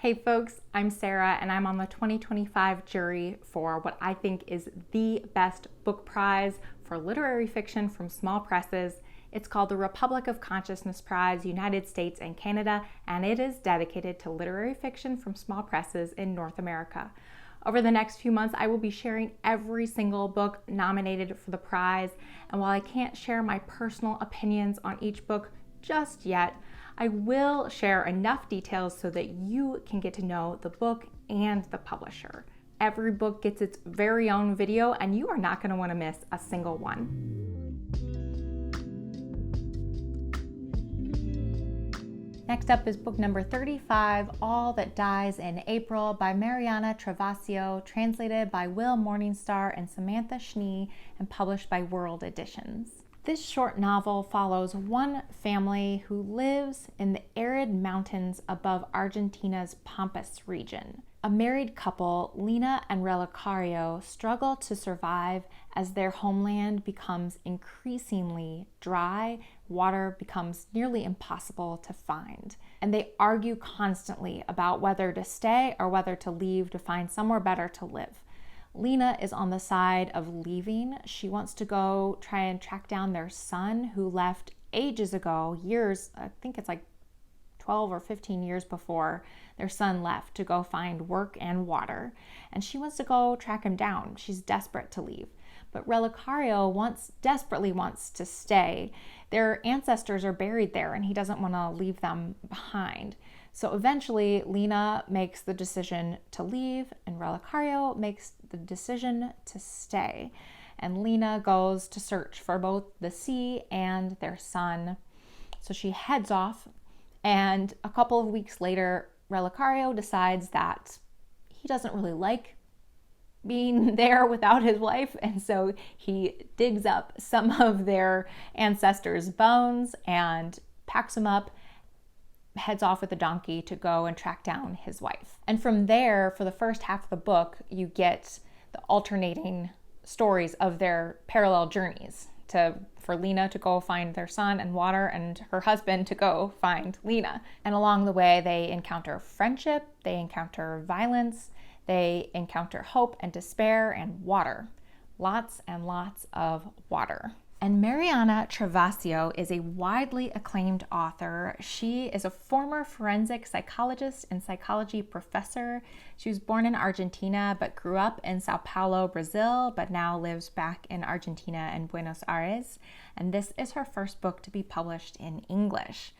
Hey folks, I'm Sarah and I'm on the 2025 jury for what I think is the best book prize for literary fiction from small presses. It's called the Republic of Consciousness Prize, United States and Canada, and it is dedicated to literary fiction from small presses in North America. Over the next few months, I will be sharing every single book nominated for the prize, and while I can't share my personal opinions on each book just yet, I will share enough details so that you can get to know the book and the publisher. Every book gets its very own video, and you are not going to want to miss a single one. Next up is book number 35, All That Dies in April by Mariana Travacio, translated by Will Morningstar and Samantha Schnee, and published by World Editions. This short novel follows one family who lives in the arid mountains above Argentina's Pampas region. A married couple, Lina and Relicario, struggle to survive as their homeland becomes increasingly dry. Water becomes nearly impossible to find. And they argue constantly about whether to stay or whether to leave to find somewhere better to live. Lina is on the side of leaving. She wants to go try and track down their son who left ages ago, years, I think it's like 12 or 15 years before their son left to go find work and water. And she wants to go track him down. She's desperate to leave. But Relicario desperately wants to stay. Their ancestors are buried there and he doesn't want to leave them behind. So eventually Lina makes the decision to leave and Relicario makes the decision to stay. And Lina goes to search for both the sea and their son. So she heads off, and a couple of weeks later, Relicario decides that he doesn't really like being there without his wife, and so he digs up some of their ancestors' bones and packs them up, heads off with a donkey to go and track down his wife. And from there, for the first half of the book, you get the alternating stories of their parallel journeys for Lina to go find their son and water, and her husband to go find Lina. And along the way, they encounter friendship, they encounter violence, they encounter hope and despair and water. Lots and lots of water. And Mariana Travacio is a widely acclaimed author. She is a former forensic psychologist and psychology professor. She was born in Argentina but grew up in Sao Paulo, Brazil, but now lives back in Argentina and Buenos Aires. And this is her first book to be published in English.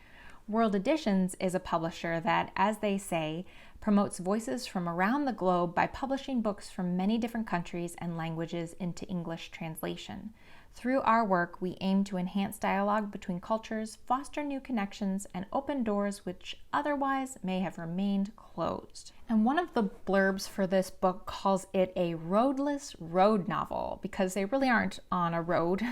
World Editions is a publisher that, as they say, promotes voices from around the globe by publishing books from many different countries and languages into English translation. Through our work, we aim to enhance dialogue between cultures, foster new connections, and open doors which otherwise may have remained closed. And one of the blurbs for this book calls it a roadless road novel because they really aren't on a road.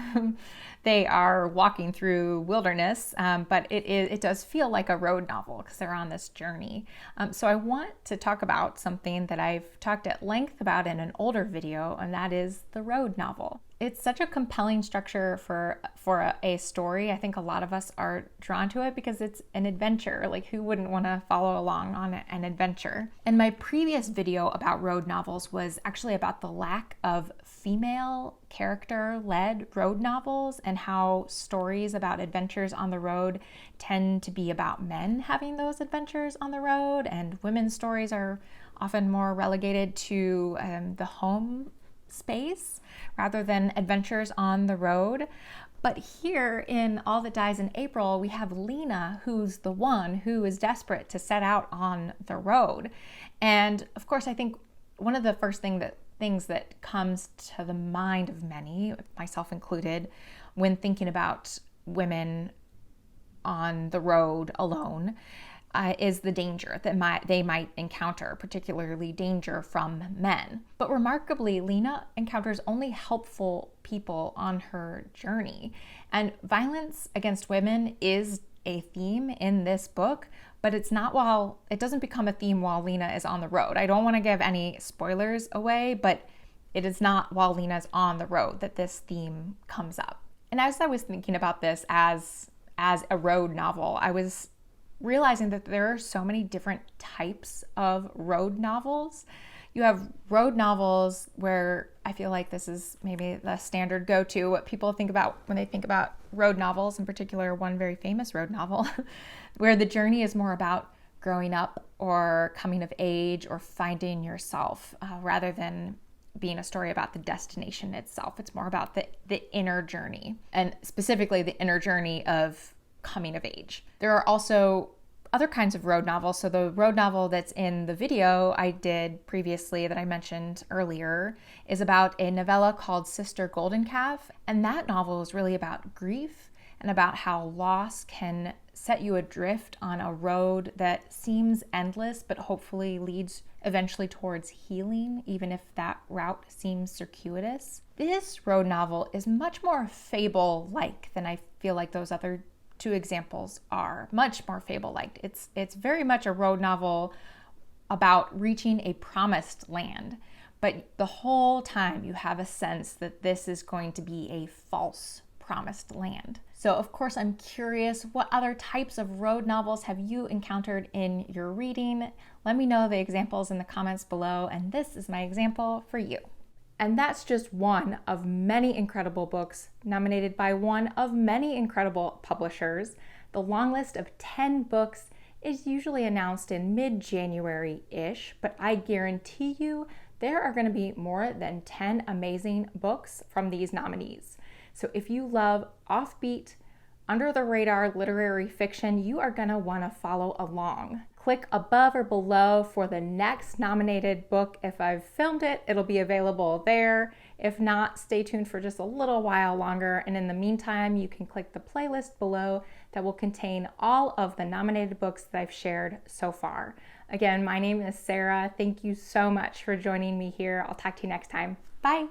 They are walking through wilderness, but it does feel like a road novel because they're on this journey. So I want to talk about something that I've talked at length about in an older video, and that is the road novel. It's such a compelling structure for a story. I think a lot of us are drawn to it because it's an adventure. Like, who wouldn't want to follow along on an adventure? And my previous video about road novels was actually about the lack of female character-led road novels and how stories about adventures on the road tend to be about men having those adventures on the road, and women's stories are often more relegated to the home space rather than adventures on the road. But here in All That Dies in April, we have Lina, who's the one who is desperate to set out on the road. And of course, I think one of the first things that comes to the mind of many, myself included, when thinking about women on the road alone, is the danger that they might encounter, particularly danger from men. But remarkably, Lina encounters only helpful people on her journey. And violence against women is a theme in this book, but it doesn't become a theme while Lina is on the road. I don't want to give any spoilers away, but it is not while Lina's on the road that this theme comes up. And as I was thinking about this as a road novel, I was realizing that there are so many different types of road novels. You have road novels where I feel like this is maybe the standard go-to, what people think about when they think about road novels, in particular one very famous road novel, where the journey is more about growing up or coming of age or finding yourself rather than being a story about the destination itself. It's more about the inner journey, and specifically the inner journey of coming of age. There are also other kinds of road novels. So the road novel that's in the video I did previously that I mentioned earlier is about a novella called Sister Golden Calf. And that novel is really about grief and about how loss can set you adrift on a road that seems endless, but hopefully leads eventually towards healing, even if that route seems circuitous. This road novel is much more fable-like than I feel like those other two examples are. Much more fable-like. It's very much a road novel about reaching a promised land, but the whole time you have a sense that this is going to be a false promised land. So of course I'm curious, what other types of road novels have you encountered in your reading? Let me know the examples in the comments below, and this is my example for you. And that's just one of many incredible books nominated by one of many incredible publishers. The long list of 10 books is usually announced in mid-January-ish, but I guarantee you there are going to be more than 10 amazing books from these nominees. So if you love offbeat, under-the-radar literary fiction, you are going to want to follow along. Click above or below for the next nominated book. If I've filmed it, it'll be available there. If not, stay tuned for just a little while longer. And in the meantime, you can click the playlist below that will contain all of the nominated books that I've shared so far. Again, my name is Sarah. Thank you so much for joining me here. I'll talk to you next time. Bye.